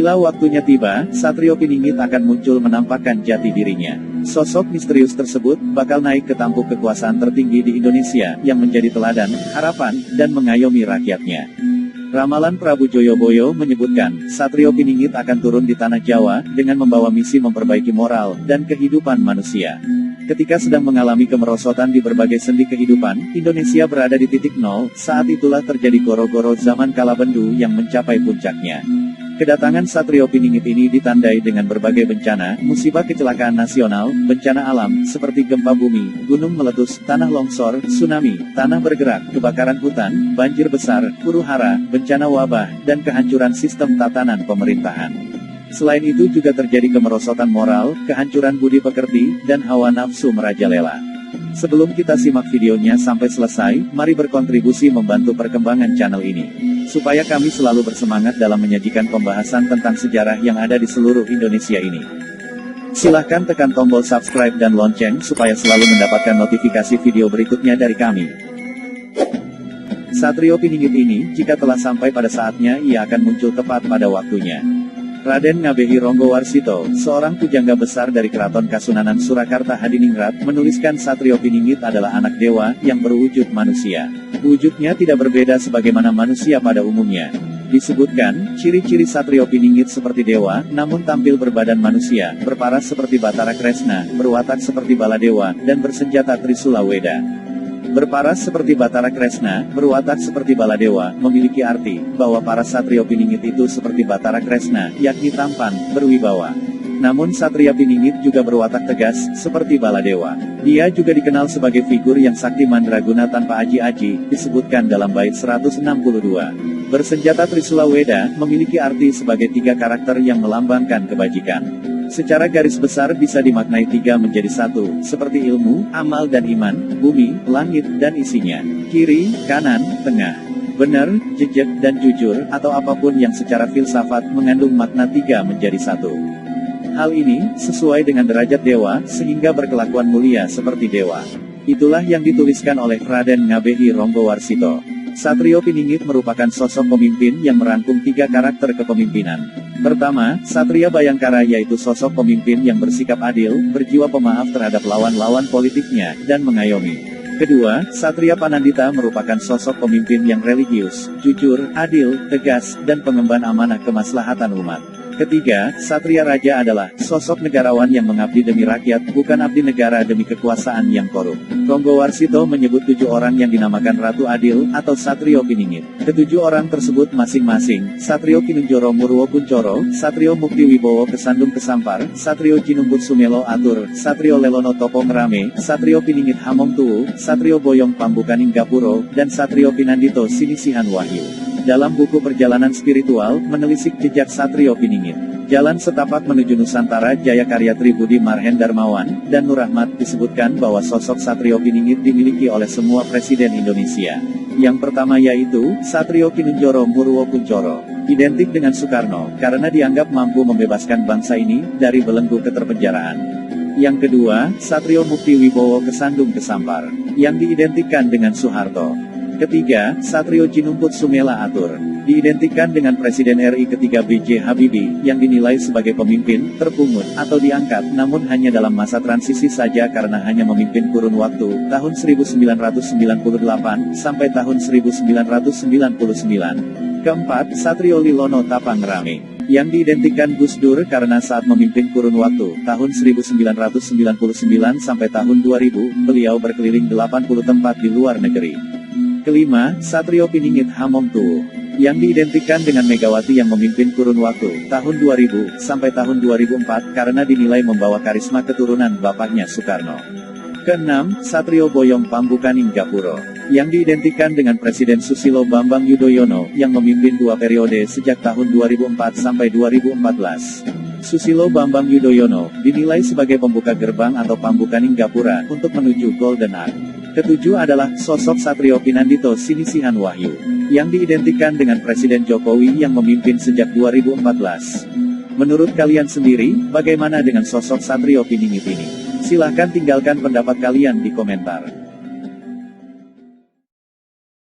Bila waktunya tiba, Satrio Piningit akan muncul menampakkan jati dirinya. Sosok misterius tersebut bakal naik ke tampuk kekuasaan tertinggi di Indonesia, yang menjadi teladan, harapan, dan mengayomi rakyatnya. Ramalan Prabu Joyoboyo menyebutkan, Satrio Piningit akan turun di tanah Jawa, dengan membawa misi memperbaiki moral, dan kehidupan manusia. Ketika sedang mengalami kemerosotan di berbagai sendi kehidupan, Indonesia berada di titik nol, saat itulah terjadi goro-goro zaman Kalabendu yang mencapai puncaknya. Kedatangan Satrio Piningit ini ditandai dengan berbagai bencana, musibah kecelakaan nasional, bencana alam, seperti gempa bumi, gunung meletus, tanah longsor, tsunami, tanah bergerak, kebakaran hutan, banjir besar, huru-hara, bencana wabah, dan kehancuran sistem tatanan pemerintahan. Selain itu juga terjadi kemerosotan moral, kehancuran budi pekerti, dan hawa nafsu merajalela. Sebelum kita simak videonya sampai selesai, mari berkontribusi membantu perkembangan channel ini. Supaya kami selalu bersemangat dalam menyajikan pembahasan tentang sejarah yang ada di seluruh Indonesia ini. Silahkan tekan tombol subscribe dan lonceng supaya selalu mendapatkan notifikasi video berikutnya dari kami. Satrio Piningit ini, jika telah sampai pada saatnya, ia akan muncul tepat pada waktunya. Raden Ngabehi Ronggowarsito, seorang pujangga besar dari Keraton Kasunanan Surakarta Hadiningrat, menuliskan Satrio Piningit adalah anak dewa, yang berwujud manusia. Wujudnya tidak berbeda sebagaimana manusia pada umumnya. Disebutkan, ciri-ciri Satrio Piningit seperti dewa, namun tampil berbadan manusia, berparas seperti Batara Kresna, berwatak seperti Baladewa, dan bersenjata Trisula Weda. Berparas seperti Batara Kresna, berwatak seperti Baladewa, memiliki arti bahwa para Satrio Piningit itu seperti Batara Kresna, yakni tampan, berwibawa. Namun Satria Piningit juga berwatak tegas, seperti Baladewa. Dia juga dikenal sebagai figur yang sakti mandraguna tanpa aji-aji, disebutkan dalam bait 162. Bersenjata Trisula Weda, memiliki arti sebagai tiga karakter yang melambangkan kebajikan. Secara garis besar bisa dimaknai tiga menjadi satu, seperti ilmu, amal dan iman, bumi, langit, dan isinya, kiri, kanan, tengah, benar, jejak, dan jujur, atau apapun yang secara filsafat mengandung makna tiga menjadi satu. Hal ini, sesuai dengan derajat dewa, sehingga berkelakuan mulia seperti dewa. Itulah yang dituliskan oleh Raden Ngabehi Ronggowarsito. Satrio Piningit merupakan sosok pemimpin yang merangkum tiga karakter kepemimpinan. Pertama, Satria Bayangkara yaitu sosok pemimpin yang bersikap adil, berjiwa pemaaf terhadap lawan-lawan politiknya, dan mengayomi. Kedua, Satria Panandita merupakan sosok pemimpin yang religius, jujur, adil, tegas, dan pengemban amanah kemaslahatan umat. Ketiga, Satria Raja adalah sosok negarawan yang mengabdi demi rakyat, bukan abdi negara demi kekuasaan yang korup. Ronggowarsito menyebut 7 orang yang dinamakan Ratu Adil, atau Satrio Piningit. Ketujuh orang tersebut masing-masing, Satrio Kinunjoro Murwo Kuncoro, Satrio Mukti Wibowo Kesandung Kesampar, Satrio Jinumbut Sumelo Atur, Satrio Lelono Topo Ngerame, Satrio Piningit Hamong Tuwu, Satrio Boyong Pambukaning Gapuro, dan Satrio Pinandito Sinisihan Wahyu. Dalam buku Perjalanan Spiritual, menelisik jejak Satrio Piningit. Jalan Setapak menuju Nusantara Jaya karya Tribudi Marhen Darmawan, dan Nur Rahmat disebutkan bahwa sosok Satrio Piningit dimiliki oleh semua presiden Indonesia. Yang pertama yaitu, Satrio Kinunjoro Murwo Kuncoro. Identik dengan Soekarno, karena dianggap mampu membebaskan bangsa ini, dari belenggu keterpenjaraan. Yang kedua, Satrio Mukti Wibowo Kesandung Kesampar, yang diidentikan dengan Soeharto. Ketiga, Satrio Jinumbut Sumela Atur, diidentikan dengan Presiden RI ketiga B.J. Habibie, yang dinilai sebagai pemimpin, terpungut, atau diangkat, namun hanya dalam masa transisi saja karena hanya memimpin kurun waktu, tahun 1998, sampai tahun 1999. Keempat, Satrio Lilono Tapangrame, yang diidentikan Gus Dur karena saat memimpin kurun waktu, tahun 1999 sampai tahun 2000, beliau berkeliling 80 tempat di luar negeri. Kelima, Satrio Piningit Hamong Tuwu, yang diidentikan dengan Megawati yang memimpin kurun waktu, tahun 2000, sampai tahun 2004, karena dinilai membawa karisma keturunan bapaknya Soekarno. Keenam, Satrio Boyong Pambukaning Gapuro, yang diidentikan dengan Presiden Susilo Bambang Yudhoyono, yang memimpin 2 periode sejak tahun 2004 sampai 2014. Susilo Bambang Yudhoyono, dinilai sebagai pembuka gerbang atau Pambukaning Gapura, untuk menuju Golden Age. Ketujuh adalah sosok Satrio Pinandito Sinisihan Wahyu, yang diidentikan dengan Presiden Jokowi yang memimpin sejak 2014. Menurut kalian sendiri, bagaimana dengan sosok Satrio Piningit ini? Silahkan tinggalkan pendapat kalian di komentar.